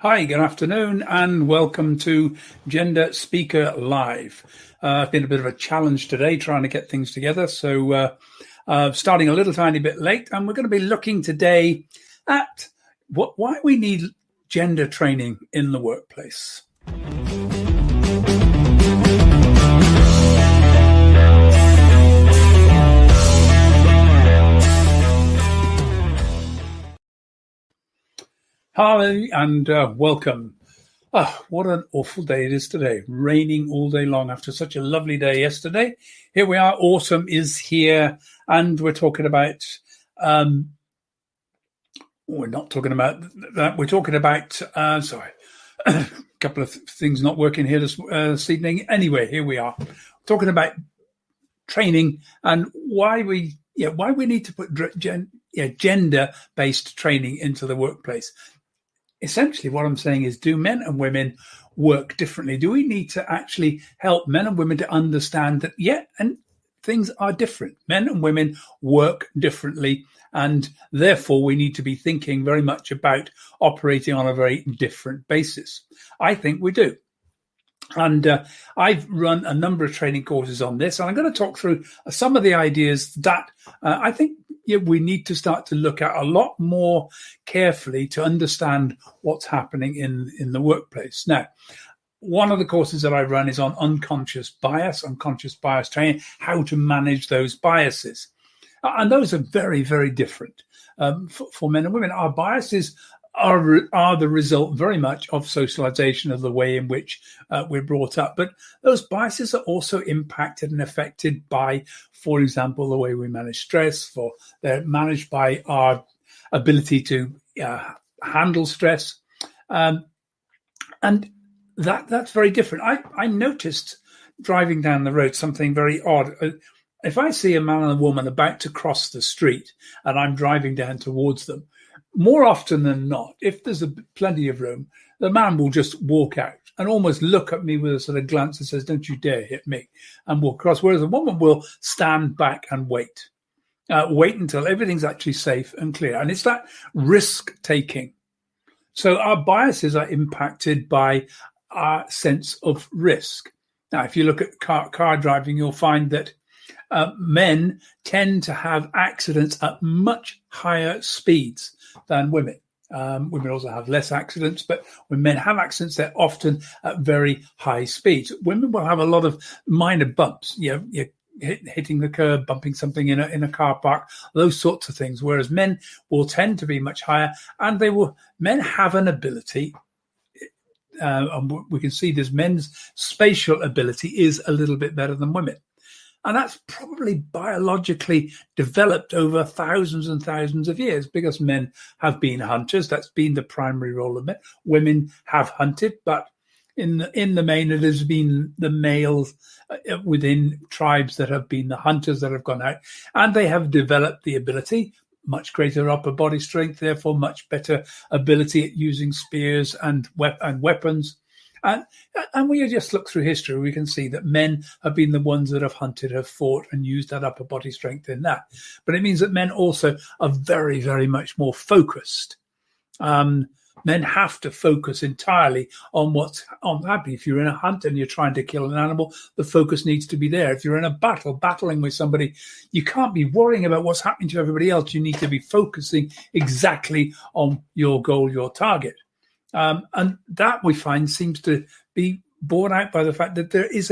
Hi, good afternoon, and welcome to Gender Speaker Live. It's been a bit of a challenge today trying to get things together, so starting a little tiny bit late, and we're going to be looking today at why we need gender training in the workplace. Hi, and welcome. What an awful day it is today. Raining all day long after such a lovely day yesterday. Here we are. Autumn is here, and we're talking about... we're not talking about that. We're talking about... sorry. A couple of things not working here this evening. Anyway, here we are. Talking about training and why we need to put gender-based training into the workplace. Essentially, what I'm saying is, do men and women work differently? Do we need to actually help men and women to understand that, and things are different. Men and women work differently, and therefore we need to be thinking very much about operating on a very different basis. I think we do. And I've run a number of training courses on this, and I'm going to talk through some of the ideas that I think we need to start to look at a lot more carefully to understand what's happening in the workplace. Now, one of the courses that I run is on unconscious bias training, how to manage those biases. And those are very, very different for men and women. Our biases are the result very much of socialization, of the way in which we're brought up. But those biases are also impacted and affected by, for example, the way we manage stress. They're managed by our ability to handle stress. And that's very different. I noticed driving down the road something very odd. If I see a man and a woman about to cross the street and I'm driving down towards them, more often than not, if there's plenty of room, the man will just walk out and almost look at me with a sort of glance that says, "Don't you dare hit me," and walk across. Whereas a woman will stand back and wait until everything's actually safe and clear. And it's that risk taking. So our biases are impacted by our sense of risk. Now, if you look at car driving, you'll find that men tend to have accidents at much higher speeds than women. Women also have less accidents, but when men have accidents, they're often at very high speeds. Women will have a lot of minor bumps, you're hitting the curb, bumping something in a car park, those sorts of things, whereas men will tend to be much higher, and men have an ability, and we can see this, men's spatial ability is a little bit better than women. And that's probably biologically developed over thousands and thousands of years, because men have been hunters. That's been the primary role of men. Women have hunted, but in the main, it has been the males within tribes that have been the hunters that have gone out, and they have developed the ability, much greater upper body strength, therefore much better ability at using spears and weapons. And we just look through history, we can see that men have been the ones that have hunted, have fought, and used that upper body strength in that. But it means that men also are very, very much more focused. Men have to focus entirely on what's happening. If you're in a hunt and you're trying to kill an animal, the focus needs to be there. If you're in a battling with somebody, you can't be worrying about what's happening to everybody else. You need to be focusing exactly on your goal, your target. And that we find seems to be borne out by the fact that there's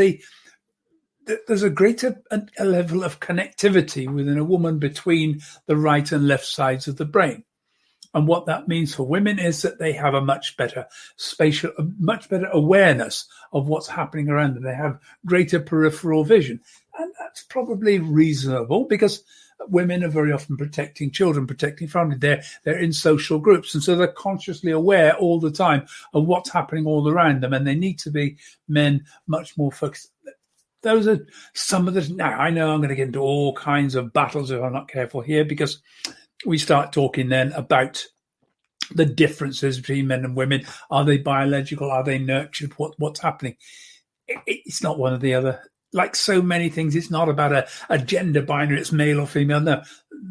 a greater level of connectivity within a woman between the right and left sides of the brain. And what that means for women is that they have a much better awareness of what's happening around them. They have greater peripheral vision. And that's probably reasonable, because women are very often protecting children, protecting family. They're in social groups, and so they're consciously aware all the time of what's happening all around them, and they need to be men much more focused. Those are some of the... Now, I know I'm going to get into all kinds of battles if I'm not careful here, because we start talking then about the differences between men and women. Are they biological? Are they nurtured? What's happening? It's not one or the other. Like so many things, it's not about a gender binary, it's male or female. No,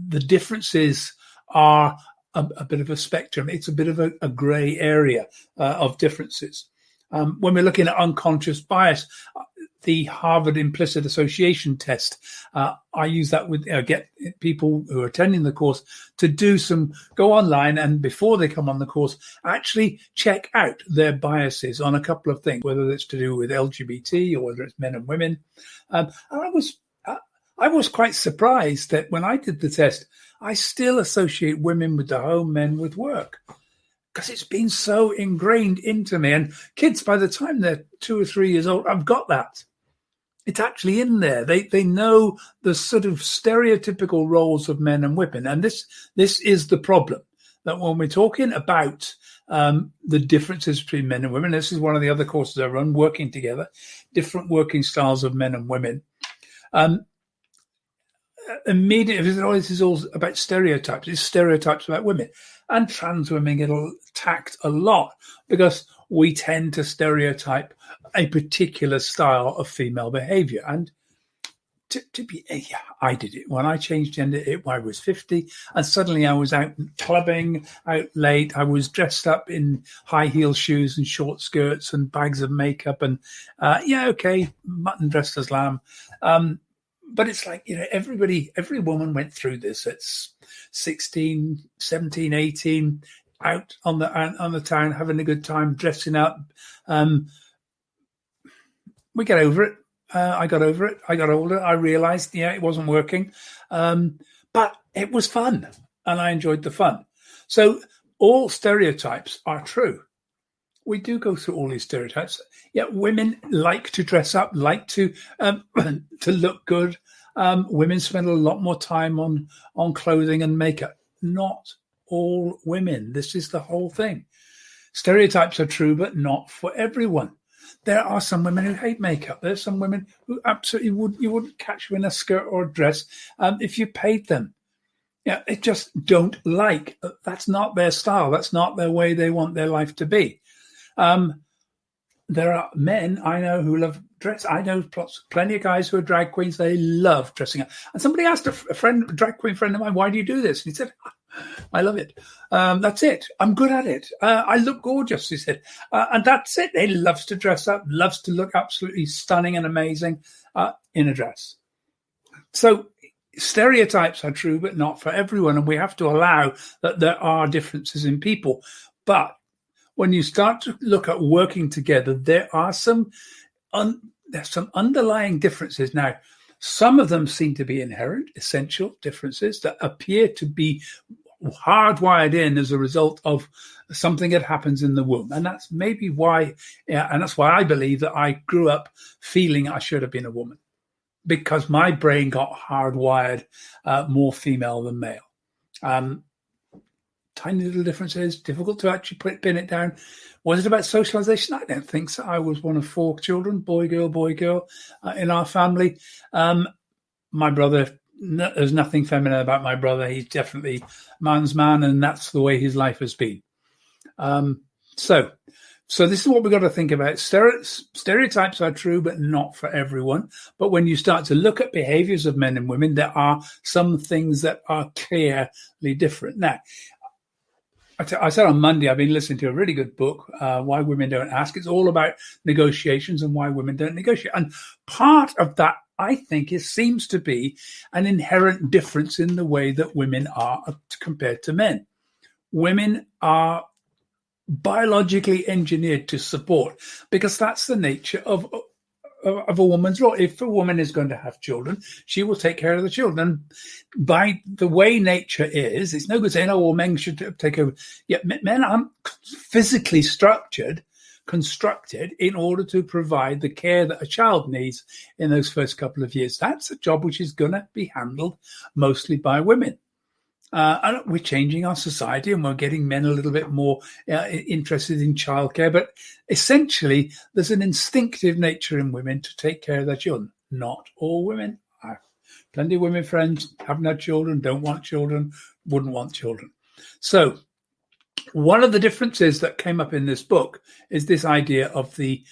the differences are a bit of a spectrum. It's a bit of a grey area of differences. When we're looking at unconscious bias, the Harvard Implicit Association test, I use that with get people who are attending the course to go online, and before they come on the course, actually check out their biases on a couple of things, whether it's to do with LGBT or whether it's men and women. And I was quite surprised that when I did the test, I still associate women with the home, men with work, because it's been so ingrained into me. And kids, by the time they're 2 or 3 years old, I've got that. It's actually in there. They know the sort of stereotypical roles of men and women. And this is the problem, that when we're talking about the differences between men and women, this is one of the other courses I run, Working Together, different working styles of men and women. Immediately, this is all about stereotypes. It's stereotypes about women. And trans women get attacked a lot because we tend to stereotype a particular style of female behavior. And I did it. When I changed gender, I was 50, and suddenly I was out clubbing, out late. I was dressed up in high heel shoes and short skirts and bags of makeup and, mutton dressed as lamb. But it's like, every woman went through this at 16, 17, 18, out on the town, having a good time, dressing up. We get over it. I got over it. I got older. I realized, it wasn't working. But it was fun, and I enjoyed the fun. So all stereotypes are true. We do go through all these stereotypes. Yeah, women like to dress up, like to look good. Women spend a lot more time on clothing and makeup. Not all women. This is the whole thing. Stereotypes are true, but not for everyone. There are some women who hate makeup. There's some women who absolutely you wouldn't catch them in a skirt or a dress if you paid them. Yeah, they just don't like. That's not their style. That's not their way they want their life to be. There are men I know who love dress. I know plenty of guys who are drag queens. They love dressing up. And somebody asked a drag queen friend of mine, "Why do you do this?" And he said, "I love it. That's it. I'm good at it. I look gorgeous," he said. And that's it. He loves to dress up, loves to look absolutely stunning and amazing in a dress. So stereotypes are true, but not for everyone. And we have to allow that there are differences in people. But when you start to look at working together, there are some underlying differences. Now, some of them seem to be inherent, essential differences that appear to be hardwired in as a result of something that happens in the womb. And that's maybe why, and that's why I believe that I grew up feeling I should have been a woman, because my brain got hardwired more female than male. Tiny little differences, difficult to actually pin it down. Was it about socialization? I don't think so. I was one of 4 children, boy, girl, in our family. My brother, there's nothing feminine about my brother. He's definitely man's man, and that's the way his life has been. So this is what we've got to think about. Stereotypes are true, but not for everyone. But when you start to look at behaviors of men and women, there are some things that are clearly different. Now, I said on Monday, I've been listening to a really good book, Why Women Don't Ask. It's all about negotiations and why women don't negotiate. And part of that, I think, seems to be an inherent difference in the way that women are compared to men. Women are biologically engineered to support, because that's the nature of a woman's role. If a woman is going to have children, she will take care of the children. And by the way nature is, it's no good saying, "Oh, well, men should take over." Yeah, men aren't physically constructed in order to provide the care that a child needs in those first couple of years. That's a job which is going to be handled mostly by women. And we're changing our society, and we're getting men a little bit more interested in childcare. But essentially, there's an instinctive nature in women to take care of their children. Not all women. I have plenty of women friends, haven't had children, don't want children, wouldn't want children. So one of the differences that came up in this book is this idea of the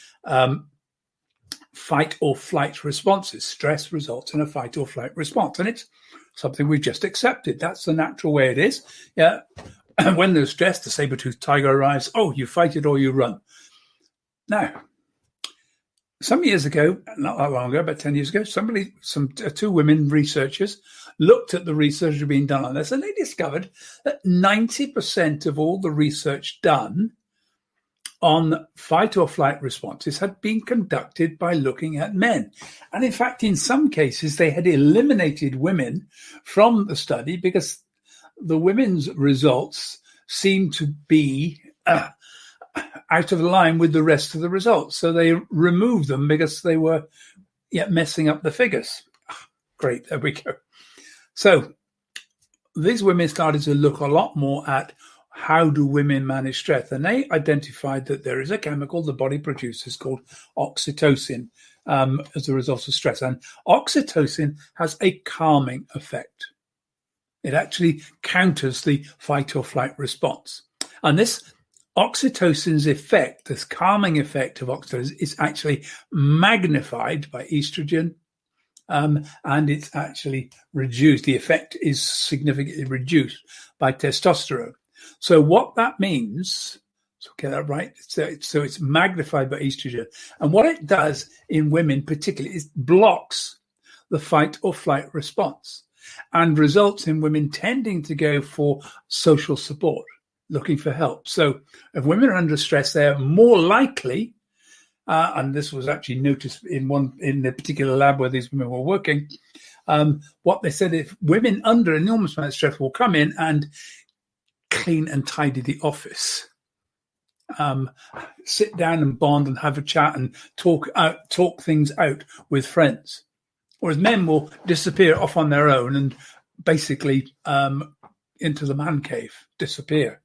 fight or flight responses. Stress results in a fight or flight response. And it's something we've just accepted. That's the natural way it is. Yeah. when they're stressed, the saber-toothed tiger arrives. Oh, you fight it or you run. Now, some years ago, not that long ago, about 10 years ago, two women researchers looked at the research that had been done on this, and they discovered that 90% of all the research done on fight or flight responses had been conducted by looking at men. And in fact, in some cases, they had eliminated women from the study because the women's results seemed to be out of line with the rest of the results. So they removed them because they were messing up the figures. Great, there we go. So these women started to look a lot more at how do women manage stress? And they identified that there is a chemical the body produces called oxytocin as a result of stress. And oxytocin has a calming effect. It actually counters the fight or flight response. And this oxytocin's effect, this calming effect of oxytocin, is actually magnified by estrogen, and it's actually reduced. The effect is significantly reduced by testosterone. So what that means, so get that right, so it's magnified by estrogen. And what it does in women particularly is blocks the fight or flight response and results in women tending to go for social support, looking for help. So if women are under stress, they're more likely, and this was actually noticed in the particular lab where these women were working, what they said, if women under enormous amount of stress will come in and clean and tidy the office, sit down and bond and have a chat and talk things out with friends. Whereas men will disappear off on their own and basically into the man cave, disappear.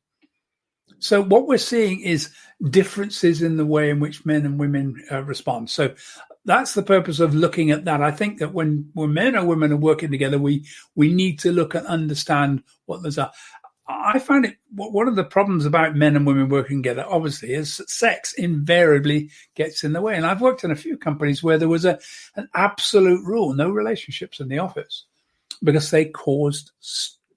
So what we're seeing is differences in the way in which men and women respond. So that's the purpose of looking at that. I think that when men and women are working together, we need to look and understand what those are. I find it one of the problems about men and women working together, obviously, is sex invariably gets in the way. And I've worked in a few companies where there was an absolute rule, no relationships in the office, because they caused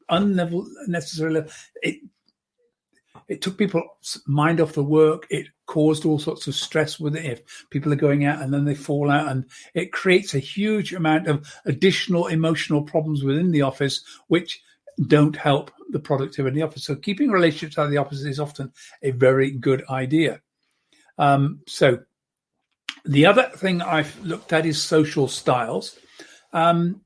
unnecessary. It took people's mind off the work. It caused all sorts of stress with it. If people are going out and then they fall out, and it creates a huge amount of additional emotional problems within the office, which don't help the productivity in the office. So keeping relationships out of the office is often a very good idea. So the other thing I've looked at is social styles. And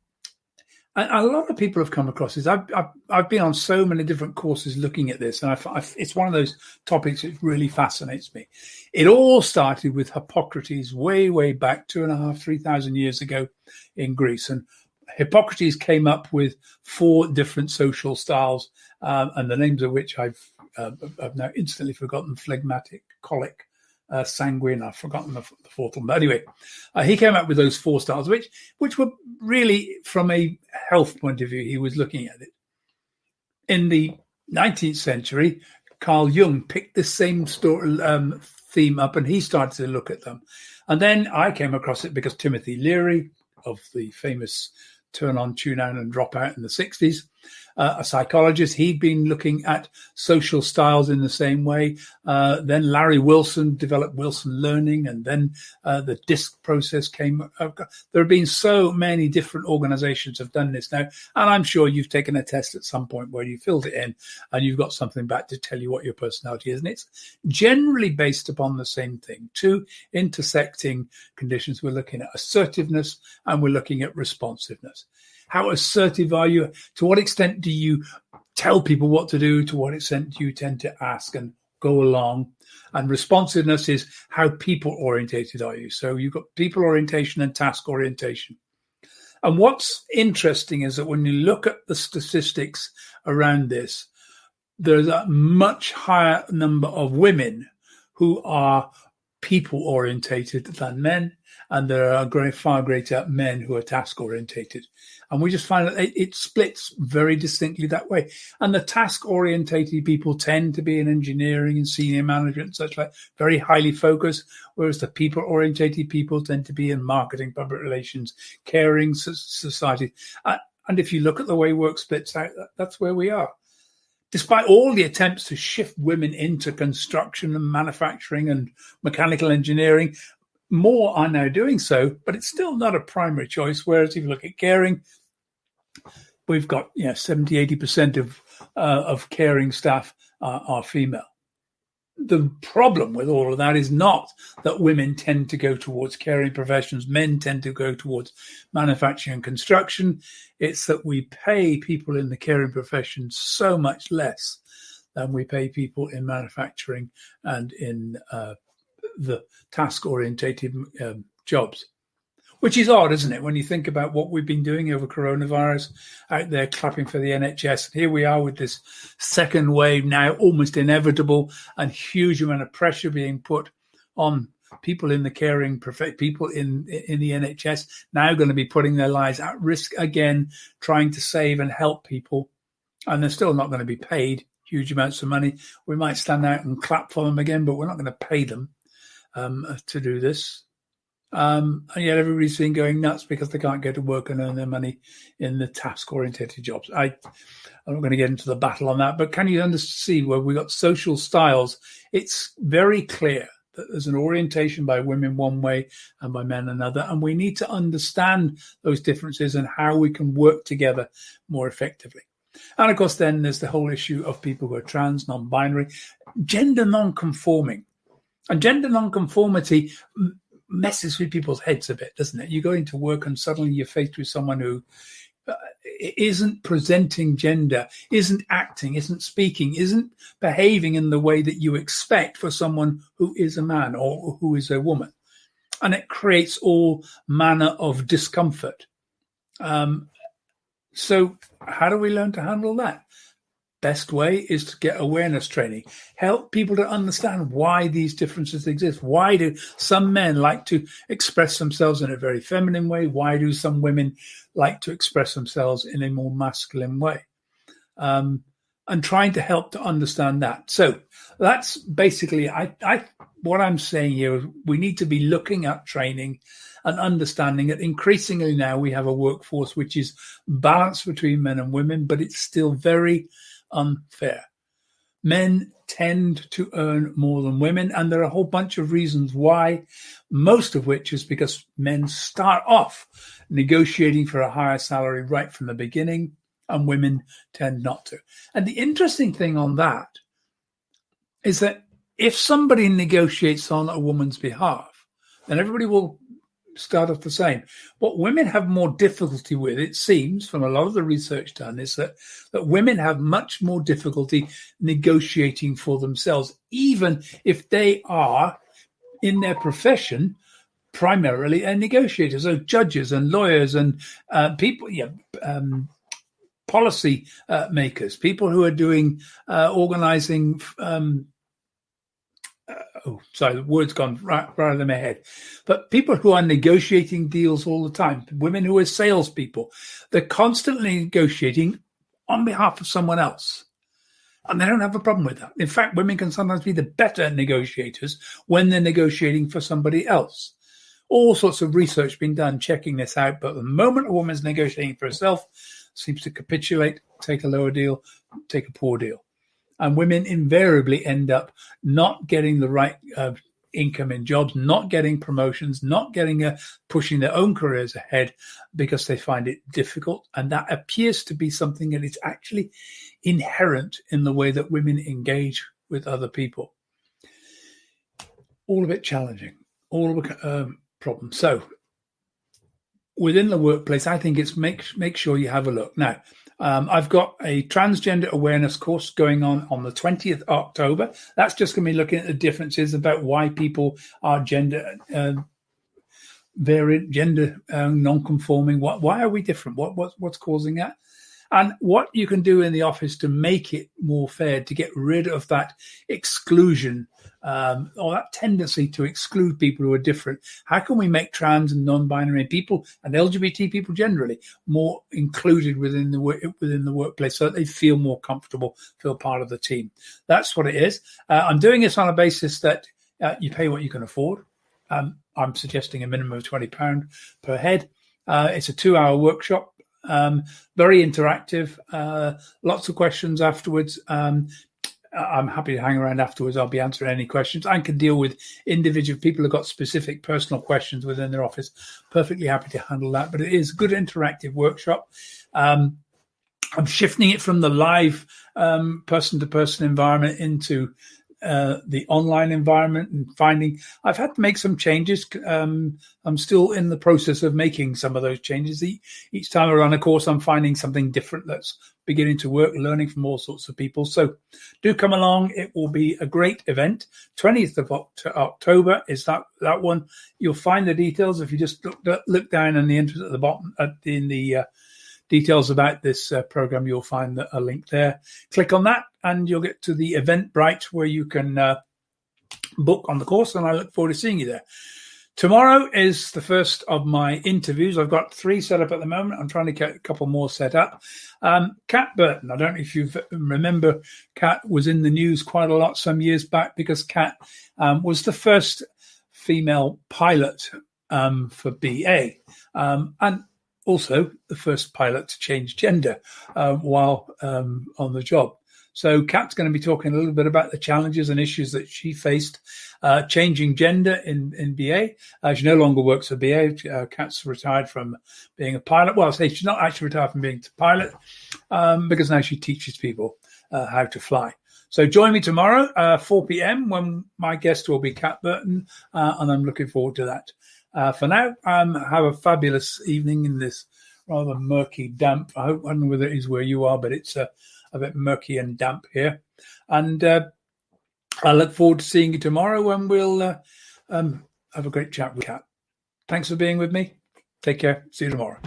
a lot of people have come across this. I've been on so many different courses looking at this, and it's one of those topics that really fascinates me. It all started with Hippocrates way back 2,500-3,000 years ago in Greece. And Hippocrates came up with 4 different social styles, and the names of which I've now instantly forgotten: phlegmatic, colic, sanguine. I've forgotten the 4th one. But anyway, he came up with those 4 styles, which were really, from a health point of view, he was looking at it. In the 19th century, Carl Jung picked the same theme up, and he started to look at them. And then I came across it because Timothy Leary, of the famous Turn On, Tune Out and Drop Out in the 60s, a psychologist, he'd been looking at social styles in the same way. Then Larry Wilson developed Wilson learning, and then the DISC process came. There have been so many different organizations have done this now, and I'm sure you've taken a test at some point where you filled it in and you've got something back to tell you what your personality is. And it's generally based upon the same thing. 2 intersecting conditions. We're looking at assertiveness and we're looking at responsiveness. How assertive are you? To what extent do you tell people what to do? To what extent do you tend to ask and go along? And responsiveness is how people orientated are you? So you've got people orientation and task orientation. And what's interesting is that when you look at the statistics around this, there's a much higher number of women who are people orientated than men, and there are far greater men who are task orientated. And we just find that it splits very distinctly that way. And the task orientated people tend to be in engineering and senior management and such like, very highly focused, whereas the people orientated people tend to be in marketing, public relations, caring society. And if you look at the way work splits out, that's where we are. despite all the attempts to shift women into construction and manufacturing and mechanical engineering, more are now doing so, but it's still not a primary choice. Whereas if you look at caring, we've got 70-80% of caring staff are female. The problem with all of that is not that women tend to go towards caring professions, men tend to go towards manufacturing and construction. It's that we pay people in the caring professions so much less than we pay people in manufacturing and in the task-orientated jobs. Which is odd, isn't it, when you think about what we've been doing over coronavirus, out there clapping for the NHS. And here we are with this second wave now, almost inevitable, and huge amount of pressure being put on people in the caring, people in the NHS, now going to be putting their lives at risk again, trying to save and help people. And they're still not going to be paid huge amounts of money. We might stand out and clap for them again, but we're not going to pay them to do this. And yet everybody's been going nuts because they can't go to work and earn their money in the task-oriented jobs. I'm not going to get into the battle on that, but can you see where we got social styles? It's very clear that there's an orientation by women one way and by men another, and we need to understand those differences and how we can work together more effectively. And of course, then there's the whole issue of people who are trans, non-binary, gender non-conforming. And gender non-conformity messes with people's heads a bit, doesn't it? You go into work and suddenly you're faced with someone who isn't presenting gender, isn't acting, isn't speaking, isn't behaving in the way that you expect for someone who is a man or who is a woman. And it creates all manner of discomfort. So how do we learn to handle that? Best way is to get awareness training. Help people to understand why these differences exist. Why do some men like to express themselves in a very feminine way? Why do some women like to express themselves in a more masculine way? And trying to help to understand that. So that's basically what I'm saying here is we need to be looking at training and understanding that increasingly now we have a workforce which is balanced between men and women, but it's still very unfair. Men tend to earn more than women, and there are a whole bunch of reasons why, most of which is because men start off negotiating for a higher salary right from the beginning, and women tend not to. And the interesting thing on that is that if somebody negotiates on a woman's behalf, then everybody will start off the same. What women have more difficulty with, it seems, from a lot of the research done, is that women have much more difficulty negotiating for themselves, even if they are, in their profession, primarily a negotiator. So judges and lawyers and people, policy makers, people who are doing organising. The word's gone right out of my head. But people who are negotiating deals all the time, women who are salespeople, they're constantly negotiating on behalf of someone else. And they don't have a problem with that. In fact, women can sometimes be the better negotiators when they're negotiating for somebody else. All sorts of research being done checking this out. But the moment a woman's negotiating for herself, seems to capitulate, take a lower deal, take a poor deal. And women invariably end up not getting the right income in jobs, not getting promotions, not getting pushing their own careers ahead because they find it difficult. And that appears to be something that is actually inherent in the way that women engage with other people. All a bit challenging, all a problem. So within the workplace, I think it's make sure you have a look. Now, I've got a transgender awareness course going on the 20th of October. That's just going to be looking at the differences about why people are gender variant, gender non-conforming. Why are we different? What's causing that? And what you can do in the office to make it more fair, to get rid of that exclusion or that tendency to exclude people who are different. How can we make trans and non-binary people and LGBT people generally more included within the workplace so that they feel more comfortable, feel part of the team? That's what it is. I'm doing this on a basis that you pay what you can afford. I'm suggesting a minimum of £20 per head. It's a 2-hour workshop. Very interactive. Lots of questions afterwards. I'm happy to hang around afterwards. I'll be answering any questions. I can deal with individual people who've got specific personal questions within their office. Perfectly happy to handle that. But it is a good interactive workshop. I'm shifting it from the live person-to-person environment into the online environment, and I've had to make some changes. I'm still in the process of making some of those changes. Each time I run a course, I'm finding something different that's beginning to work, learning from all sorts of people. So do come along. It will be a great event. 20th of October is that one. You'll find the details if you just look down in the entrance at the bottom in the details about this program. You'll find a link there. Click on that and you'll get to the Eventbrite where you can book on the course, and I look forward to seeing you there. Tomorrow is the first of my interviews. I've got 3 set up at the moment. I'm trying to get a couple more set up. Kat Burton, I don't know if you remember, Kat was in the news quite a lot some years back because Kat was the first female pilot for BA, and also the first pilot to change gender while on the job. So Kat's going to be talking a little bit about the challenges and issues that she faced changing gender in BA. She no longer works for BA. Kat's retired from being a pilot. Well, I'll say she's not actually retired from being a pilot because now she teaches people how to fly. So join me tomorrow, 4 p.m, when my guest will be Kat Burton, and I'm looking forward to that. For now, have a fabulous evening in this rather murky, damp. I don't know whether it is where you are, but it's a bit murky and damp here. And I look forward to seeing you tomorrow when we'll have a great chat with Kat. Thanks for being with me. Take care. See you tomorrow.